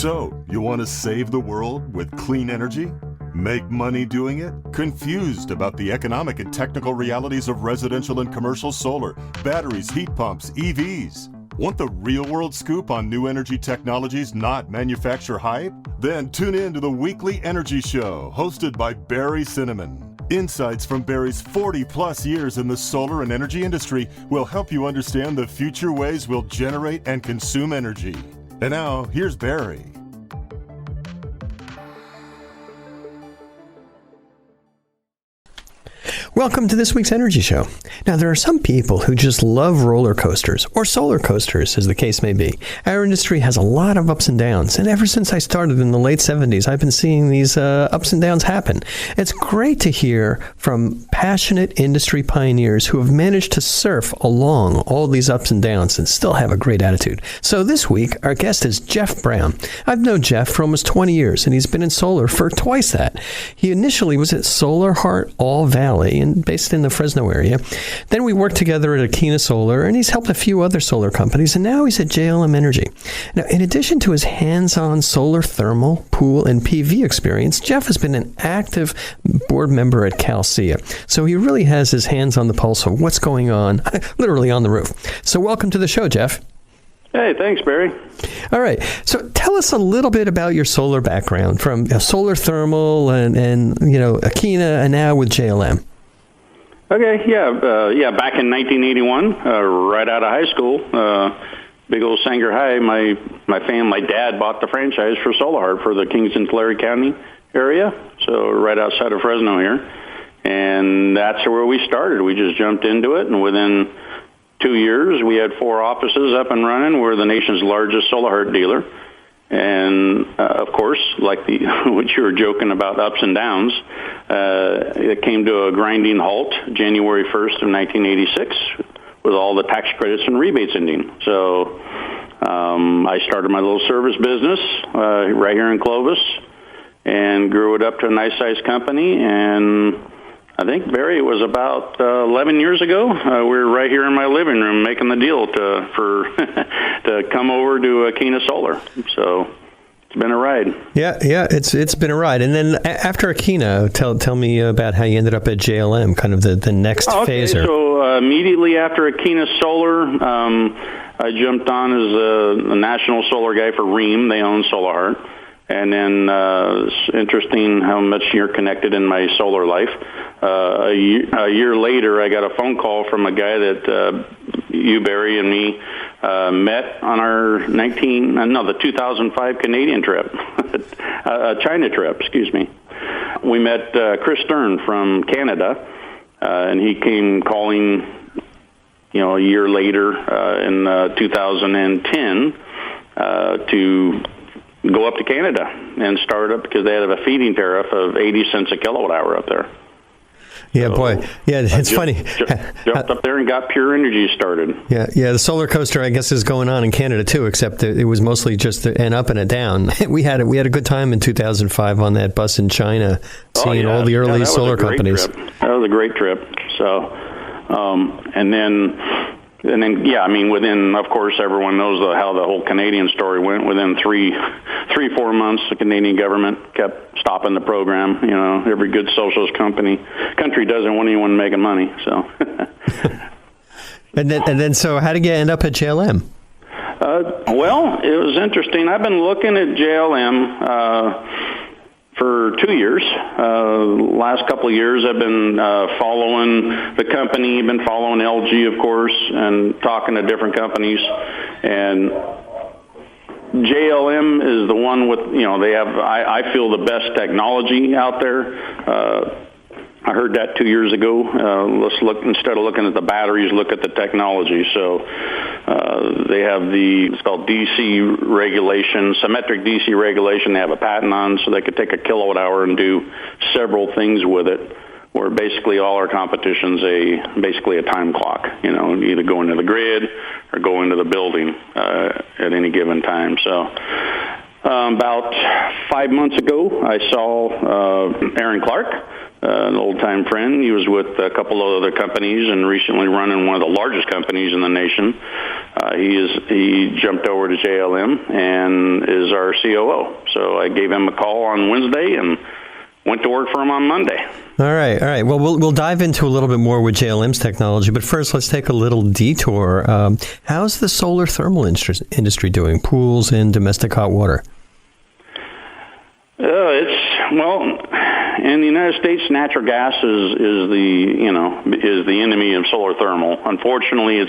So, you want to save the world with clean energy? Make money doing it? Confused about the economic and technical realities of residential and commercial solar, batteries, heat pumps, EVs? Want the real-world scoop on new energy technologies, not manufacturer hype? Then tune in to the Weekly Energy Show, hosted by Barry Cinnamon. Insights from Barry's 40-plus years in the solar and energy industry will help you understand the future ways we'll generate and consume energy. And now, here's Barry. Welcome to this week's Energy Show. Now, there are some people who just love roller coasters, or solar coasters, as the case may be. Our industry has a lot of ups and downs, and ever since I started in the late 70s, I've been seeing these ups and downs happen. It's great to hear from passionate industry pioneers who have managed to surf along all these ups and downs and still have a great attitude. So this week, our guest is Jeff Brown. I've known Jeff for almost 20 years, and he's been in solar for twice that. He initially was at Solar Heart All Valley, based in the Fresno area. Then we worked together at Akina Solar, and he's helped a few other solar companies, and now he's at JLM Energy. Now, in addition to his hands-on solar thermal, pool, and PV experience, Jeff has been an active board member at CalCea. So he really has his hands on the pulse of what's going on, literally on the roof. So welcome to the show, Jeff. Hey, thanks, Barry. All right. So tell us a little bit about your solar background from solar thermal and Akina and now with JLM. Okay, back in 1981, right out of high school, big old Sanger High, my dad bought the franchise for Solar Heart for the Kingston-Tulare County area, so right outside of Fresno here. And that's where we started. We just jumped into it, and within 2 years, we had 4 offices up and running. We're the nation's largest Solar Heart dealer. And, of course, like what you were joking about, ups and downs, it came to a grinding halt January 1st of 1986 with all the tax credits and rebates ending. So I started my little service business right here in Clovis and grew it up to a nice-sized company. And I think, Barry, it was about 11 years ago. We were right here in my living room making the deal to come over to Akina Solar. So it's been a ride. Yeah, it's been a ride. And then after Akina, tell me about how you ended up at JLM, kind of the next phaser. So immediately after Akina Solar, I jumped on as a national solar guy for Rheem. They own Solar Heart. And then it's interesting how much you're connected in my solar life. A year later, I got a phone call from a guy that you, Barry, and me met on our the 2005 Canadian trip, China trip, excuse me. We met Chris Stern from Canada, and he came calling, a year later in 2010 to go up to Canada and start up because they have a feeding tariff of 80 cents a kilowatt hour up there. Yeah, so boy. Yeah, it's funny. Jumped up there and got Pure Energy started. Yeah. The solar coaster, I guess, is going on in Canada too, except that it was mostly just an up and a down. We had a good time in 2005 on that bus in China, seeing all the early solar companies. That was a great trip. So, and then, within, of course, everyone knows how the whole Canadian story went. Within 4 months, the Canadian government kept stopping the program. Every good socialist country doesn't want anyone making money. So, and then, so how did you end up at JLM? Well, it was interesting. I've been looking at JLM for 2 years. Last couple of years, I've been following the company, been following LG, of course, and talking to different companies. And JLM is the one with, they have, I feel, the best technology out there. I heard that 2 years ago. Let's look, instead of looking at the batteries, look at the technology. So they have it's called DC regulation, symmetric DC regulation. They have a patent on, so they could take a kilowatt hour and do several things with it. Where basically all our competition's basically a time clock. Either go into the grid or go into the building at any given time. So about 5 months ago, I saw Aaron Clark an old-time friend. He was with a couple of other companies and recently running one of the largest companies in the nation. He jumped over to JLM and is our COO. So I gave him a call on Wednesday and went to work for him on Monday. All right. Well, we'll dive into a little bit more with JLM's technology, but first let's take a little detour. How's the solar thermal industry doing? Pools and domestic hot water? In the United States, natural gas is the enemy of solar thermal. Unfortunately,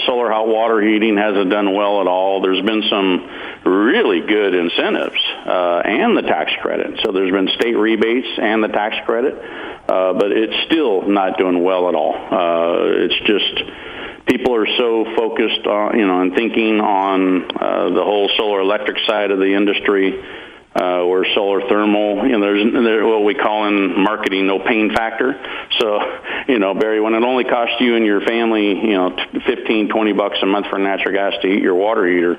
solar hot water heating hasn't done well at all. There's been some really good incentives and the tax credit. So there's been state rebates and the tax credit, but it's still not doing well at all. It's just people are so focused on and thinking on the whole solar electric side of the industry. Where solar thermal, there's what we call in marketing no pain factor. So, Barry, when it only costs you and your family, $15-20 a month for natural gas to heat your water heater,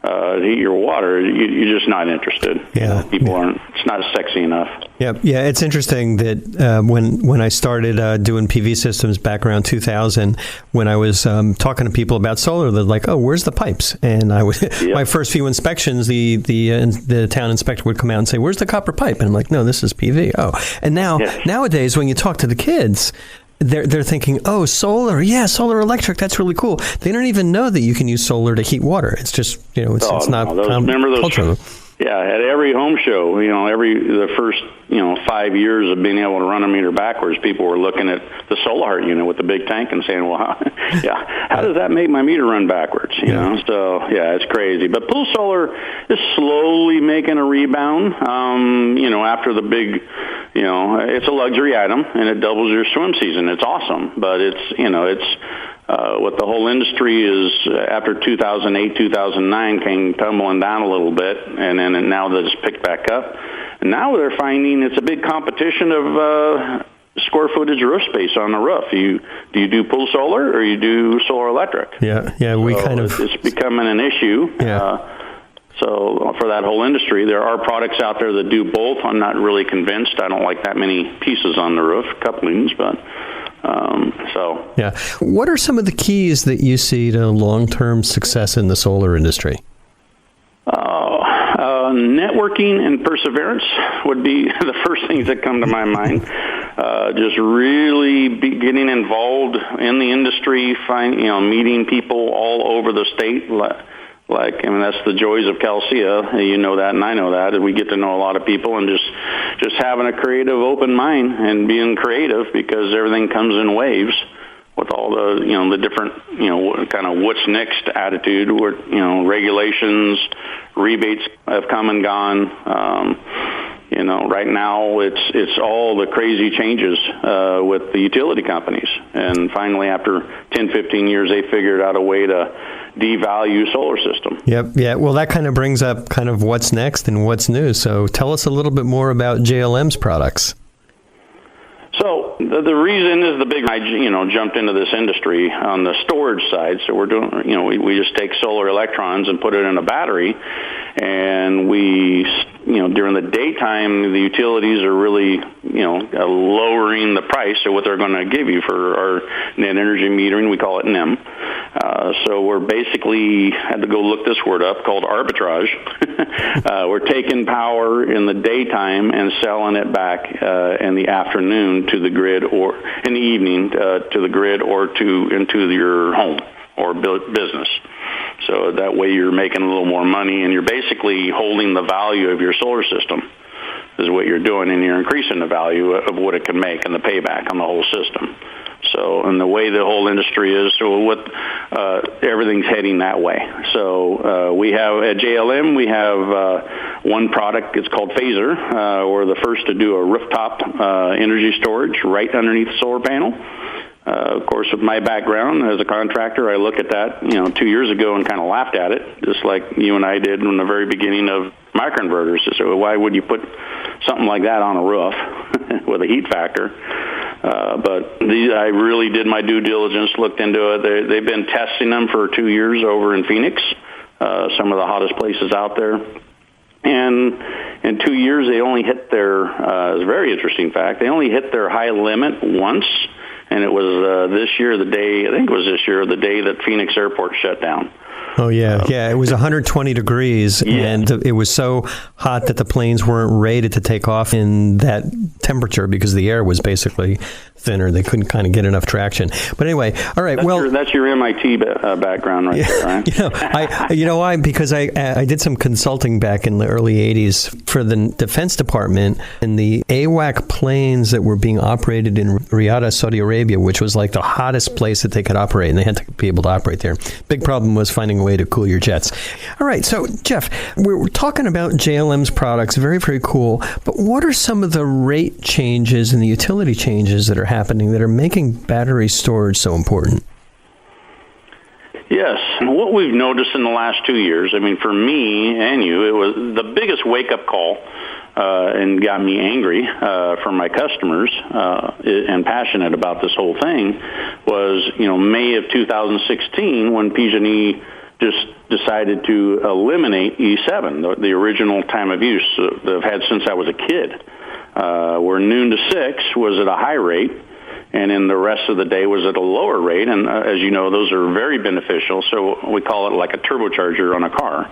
you're just not interested. Yeah. People aren't. It's not sexy enough. Yeah. It's interesting that when I started doing PV systems back around 2000, when I was talking to people about solar, they're like, "Oh, where's the pipes?" And my first few inspections, the town inspector would come out and say, "Where's the copper pipe?" And I'm like, "No, this is PV." Oh, and nowadays when you talk to the kids, they're thinking, "Oh, solar, yeah, solar electric, that's really cool." They don't even know that you can use solar to heat water. It's just, it's not cultural. Yeah, at every home show, the first 5 years of being able to run a meter backwards, people were looking at the Solar Heart unit with the big tank and saying, "Well, how does that make my meter run backwards?" So it's crazy. But pool solar is slowly making a rebound. After the big, it's a luxury item and it doubles your swim season. It's awesome, but it's what the whole industry is after 2008, 2009 came tumbling down a little bit, and then now that it's picked back up. And now they're finding it's a big competition of square footage roof space on the roof. Do you do pool solar or you do solar electric? Yeah, it's becoming an issue. Yeah. So for that whole industry, there are products out there that do both. I'm not really convinced. I don't like that many pieces on the roof, couplings, but. What are some of the keys that you see to long-term success in the solar industry? Networking and perseverance would be the first things that come to my mind. Just really getting involved in the industry, meeting people all over the state. That's the joys of CalSEA. You know that, and I know that. We get to know a lot of people, and just having a creative, open mind and being creative, because everything comes in waves. With all the different kind of what's next attitude, where regulations, rebates have come and gone. Right now it's all the crazy changes with the utility companies, and finally after 10-15 years they figured out a way to devalue solar system. Yep. Yeah. Well, that kind of brings up kind of what's next and what's new. So tell us a little bit more about JLM's products. So the reason is I jumped into this industry on the storage side. So we're doing, we just take solar electrons and put it in a battery, and we, during the daytime, the utilities are really, lowering the price of what they're going to give you for our net energy metering. We call it NEM. So we're basically, had to go look this word up, called arbitrage. We're taking power in the daytime and selling it back in the afternoon to the grid, or in the evening to the grid, or into your home or business. So that way you're making a little more money, and you're basically holding the value of your solar system is what you're doing, and you're increasing the value of what it can make and the payback on the whole system. So, and the way the whole industry is, everything's heading that way. So we have, at JLM, we have one product, it's called Phaser. We're the first to do a rooftop energy storage right underneath the solar panel. Of course, with my background as a contractor, I look at that, 2 years ago and kind of laughed at it, just like you and I did in the very beginning of microinverters. So why would you put something like that on a roof with a heat factor? But I really did my due diligence, looked into it. They've been testing them for 2 years over in Phoenix, some of the hottest places out there. And in 2 years, they only hit their, it's a very interesting fact, they only hit their high limit once, and it was this year, the day that Phoenix Airport shut down. Oh, yeah. It was 120 degrees, and it was so hot that the planes weren't rated to take off in that temperature because the air was basically thinner. They couldn't kind of get enough traction. But anyway, all right. That's your MIT background right there, right? You know why? Because I did some consulting back in the early 80s for the Defense Department, and the AWAC planes that were being operated in Riyadh, Saudi Arabia, which was like the hottest place that they could operate, and they had to be able to operate there. Big problem was finding a way to cool your jets. All right, so Jeff, we're talking about JLM's products, very, very cool, but what are some of the rate changes and the utility changes that are happening that are making battery storage so important? Yes, and what we've noticed in the last 2 years, I mean, for me and you, it was the biggest wake-up call and got me angry from my customers and passionate about this whole thing was, May of 2016 when PG&E just decided to eliminate E7, the original time of use that I've had since I was a kid, where noon to 6 was at a high rate, and then the rest of the day was at a lower rate. And as you know, those are very beneficial. So we call it like a turbocharger on a car.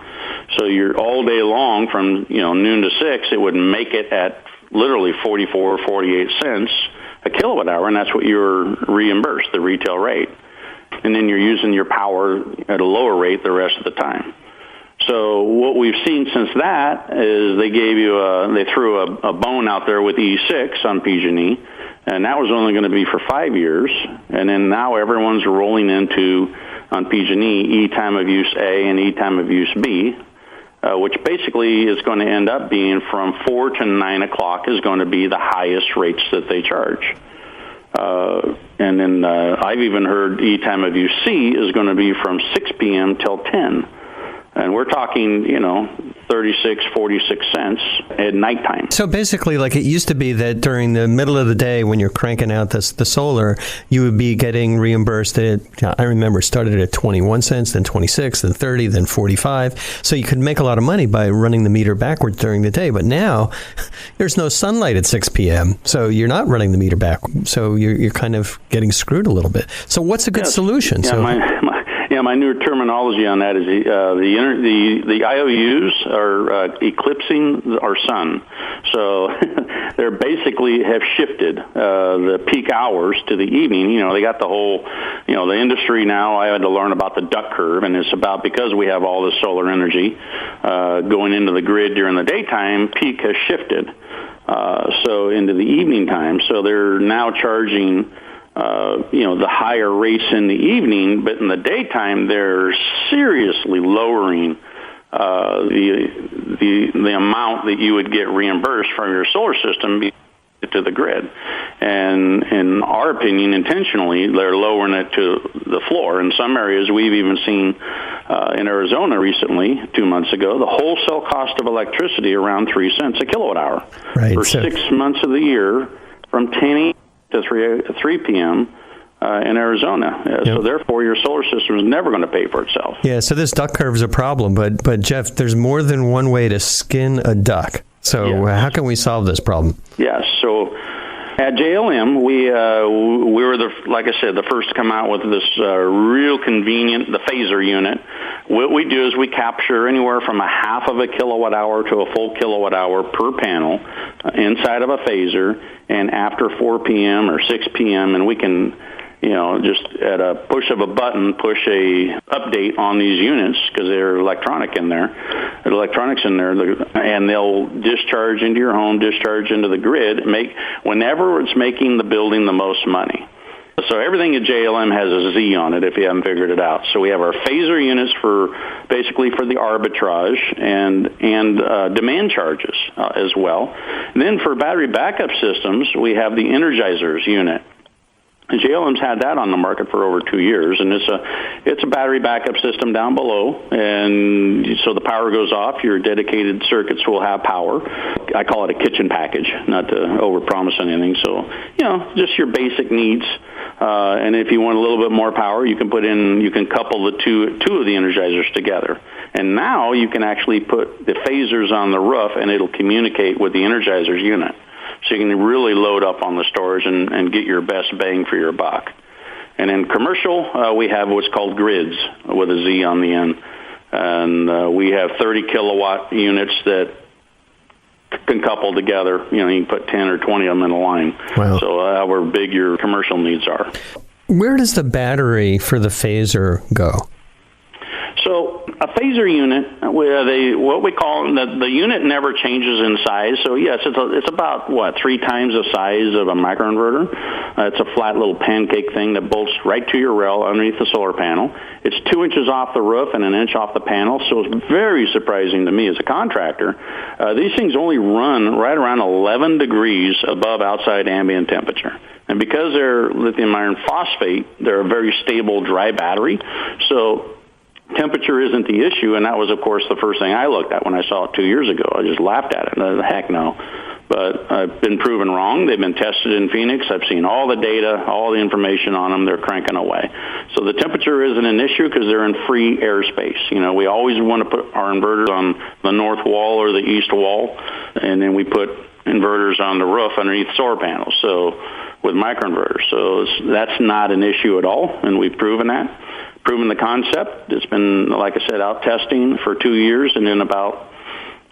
So you're all day long from noon to 6, it would make it at literally 44 or 48 cents a kilowatt hour, and that's what you're reimbursed, the retail rate. And then you're using your power at a lower rate the rest of the time. So what we've seen since that is they threw a bone out there with E6 on PG&E, and that was only going to be for 5 years. And then now everyone's rolling into, on PG&E, E time of use A and E time of use B, which basically is going to end up being from 4 to 9 o'clock is going to be the highest rates that they charge. And then I've even heard E time of use C is going to be from 6 p.m. till 10. And we're talking, 36, 46 cents at nighttime. So basically, like it used to be that during the middle of the day when you're cranking out the solar, you would be getting reimbursed at, I remember, it started at 21 cents, then 26, then 30, then 45. So you could make a lot of money by running the meter backwards during the day. But now there's no sunlight at 6 p.m., so you're not running the meter back. So you're kind of getting screwed a little bit. So what's a good solution? Yeah, my new terminology on that is the IOUs are eclipsing our sun. So they basically have shifted the peak hours to the evening. They got the whole, the industry now. I had to learn about the duck curve, and it's about because we have all this solar energy going into the grid during the daytime, peak has shifted. So into the evening time. So they're now charging the higher rates in the evening, but in the daytime they're seriously lowering the amount that you would get reimbursed from your solar system to the grid. And in our opinion, intentionally, they're lowering it to the floor. In some areas, we've even seen in Arizona recently, 2 months ago, the wholesale cost of electricity around 3 cents a kilowatt hour for 6 months of the year from 10 a.m. to 3 p.m. In Arizona. Yep. So therefore, your solar system is never going to pay for itself. Yeah, so this duck curve is a problem, but Jeff, there's more than one way to skin a duck. So how can we solve this problem? Yes, so at JLM, we were, like I said, the first to come out with this real convenient, the phaser unit. What we do is we capture anywhere from a half of a kilowatt hour to a full kilowatt hour per panel inside of a phaser, and after 4 p.m. or 6 p.m., and we can, just at a push of a button, push a update on these units because they're electronics in there, and they'll discharge into your home, discharge into the grid, whenever it's making the building the most money. So everything at JLM has a Z on it if you haven't figured it out. So we have our phaser units for the arbitrage and demand charges as well. And then for battery backup systems, we have the Energizers unit. And JLM's had that on the market for over 2 years, and it's a battery backup system down below, and so the power goes off, your dedicated circuits will have power. I call it a kitchen package, not to overpromise anything. So, just your basic needs And if you want a little bit more power, you can couple the two of the energizers together. And now you can actually put the phasers on the roof, and it'll communicate with the energizer's unit. So you can really load up on the storage and get your best bang for your buck. And in commercial, we have what's called grids with a Z on the end. And we have 30 kilowatt units that can couple together. You can put 10 or 20 of them in a line. Wow. So however big your commercial needs are. Where does the battery for the phaser go? So a phaser unit, what we call the unit never changes in size. So yes, it's about 3 times the size of a microinverter. It's a flat little pancake thing that bolts right to your rail underneath the solar panel. It's 2 inches off the roof and 1 inch off the panel. So it's very surprising to me as a contractor. These things only run right around 11 degrees above outside ambient temperature. And because they're lithium iron phosphate, they're a very stable dry battery. So temperature isn't the issue, and that was, of course, the first thing I looked at when I saw it 2 years ago. I just laughed at it. Heck no. But I've been proven wrong. They've been tested in Phoenix. I've seen all the data, all the information on them. They're cranking away. So the temperature isn't an issue because they're in free airspace. We always want to put our inverters on the north wall or the east wall, and then we put inverters on the roof underneath solar panels. So with microinverters. So that's not an issue at all, and we've proven that. Proven the concept. It's been, like I said, out testing for 2 years, and then about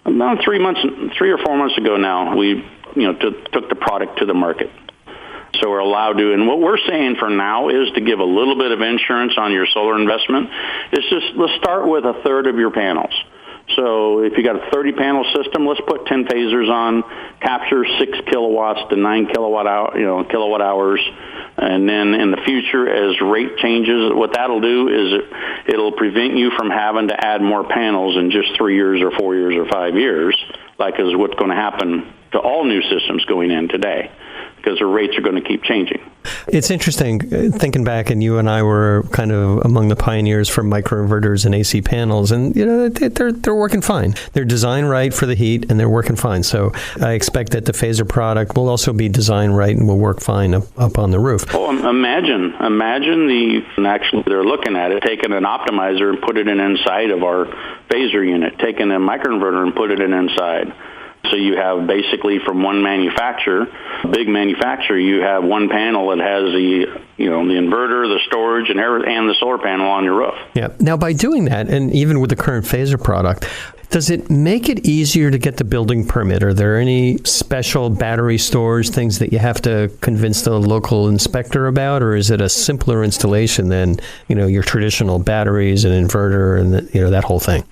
3 or 4 months ago now, we took the product to the market. So we're allowed to, and what we're saying for now is to give a little bit of insurance on your solar investment. Let's start with a third of your panels. So if you got a 30-panel system, let's put 10 phasers on, capture 6 kilowatts to 9 kilowatt hours. And then in the future, as rate changes, what that'll do is it'll prevent you from having to add more panels in just 3 years or 4 years or 5 years, like is what's going to happen to all new systems going in today, because the rates are going to keep changing. It's interesting, thinking back, and you and I were kind of among the pioneers for microinverters and AC panels, and they're working fine. They're designed right for the heat, and they're working fine. So I expect that the phaser product will also be designed right and will work fine up on the roof. Oh, imagine actually they're looking at it, taking an optimizer and put it inside of our phaser unit, taking a microinverter and put it inside. So you have basically from one manufacturer, big manufacturer, you have one panel that has the inverter, the storage, and the solar panel on your roof. Yeah. Now, by doing that, and even with the current phaser product, does it make it easier to get the building permit? Are there any special battery storage things that you have to convince the local inspector about, or is it a simpler installation than your traditional batteries and inverter and that whole thing?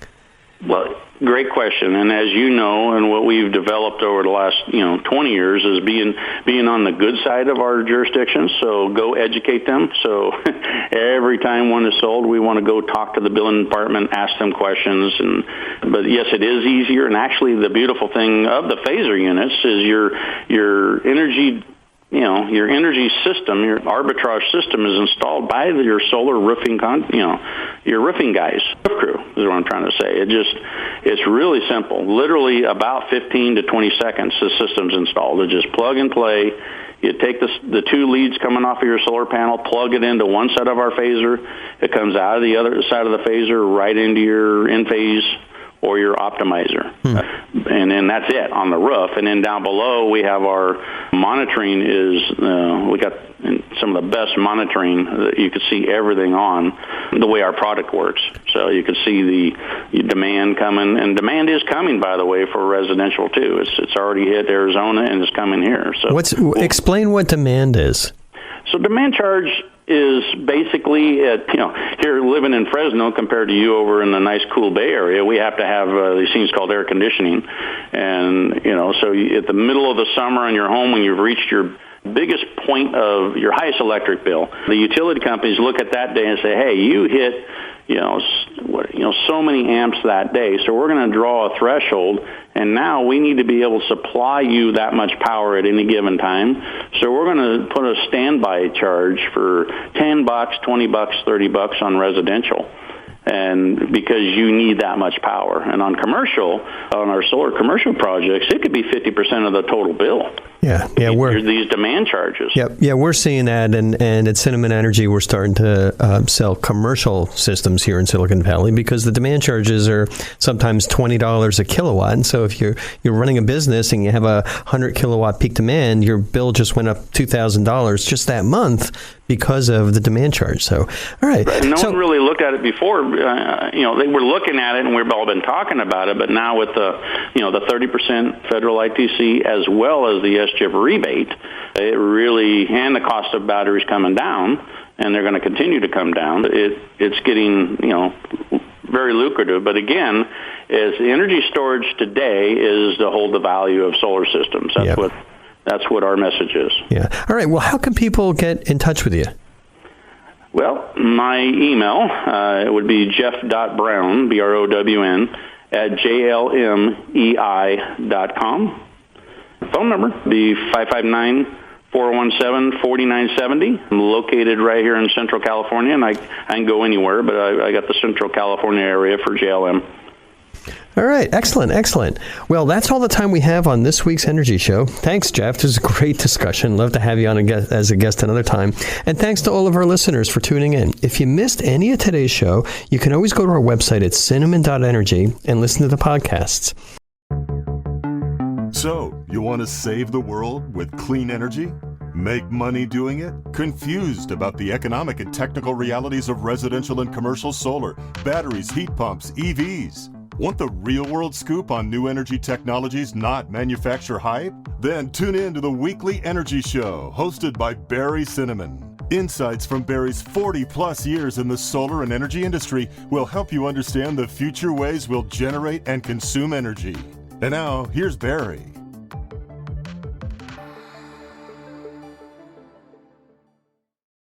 Well, great question, and as you know, and what we've developed over the last 20 years is being on the good side of our jurisdictions. So go educate them. So every time one is sold, we want to go talk to the billing department, ask them questions. But yes, it is easier. And actually, the beautiful thing of the phaser units is your energy. Your energy system, your arbitrage system is installed by your solar roofing, your roofing guys, roof crew is what I'm trying to say. It's really simple. Literally about 15 to 20 seconds, the system's installed. It just plug and play. You take the 2 leads coming off of your solar panel, plug it into one side of our phaser. It comes out of the other side of the phaser right into your in-phase or your optimizer. And then that's it on the roof. And then down below, we have our monitoring we got some of the best monitoring that you can see everything on the way our product works. So you can see the demand coming, and demand is coming, by the way, for residential too. It's already hit Arizona and it's coming here. So explain what demand is. So demand charge is basically, here living in Fresno compared to you over in the nice cool Bay Area, we have to have these things called air conditioning. And, so at the middle of the summer in your home, when you've reached your biggest point of your highest electric bill, the utility companies look at that day and say, hey, you hit so many amps that day, so we're going to draw a threshold, and now we need to be able to supply you that much power at any given time. So we're going to put a standby charge for $10, $20, $30 on residential. and because you need that much power. And on our solar commercial projects, it could be 50% of the total bill. Yeah, There's these demand charges. Yeah, we're seeing that, and at Cinnamon Energy, we're starting to sell commercial systems here in Silicon Valley because the demand charges are sometimes $20 a kilowatt. And so if you're running a business and you have a 100 kilowatt peak demand, your bill just went up $2,000 just that month because of the demand charge. So, all right. No one really looked at it before. They were looking at it, and we've all been talking about it. But now with the 30% federal ITC as well as the SCHIP rebate, it really, and the cost of batteries coming down, and they're going to continue to come down. It's getting very lucrative. But again, as energy storage today is to hold the value of solar systems. That's what our message is. Yeah. All right. Well, how can people get in touch with you? Well, my email, it would be jeff.brown, BROWN, at jlmei.com. Phone number, be 559-417-4970. I'm located right here in Central California, and I can go anywhere, but I got the Central California area for JLM. All right. Excellent. Well, that's all the time we have on this week's Energy Show. Thanks, Jeff. This was a great discussion. Love to have you on as a guest another time. And thanks to all of our listeners for tuning in. If you missed any of today's show, you can always go to our website at cinnamon.energy and listen to the podcasts. So, you want to save the world with clean energy? Make money doing it? Confused about the economic and technical realities of residential and commercial solar, batteries, heat pumps, EVs? Want the real-world scoop on new energy technologies, not manufacturer hype? Then tune in to the Weekly Energy Show, hosted by Barry Cinnamon. Insights from Barry's 40-plus years in the solar and energy industry will help you understand the future ways we'll generate and consume energy. And now, here's Barry.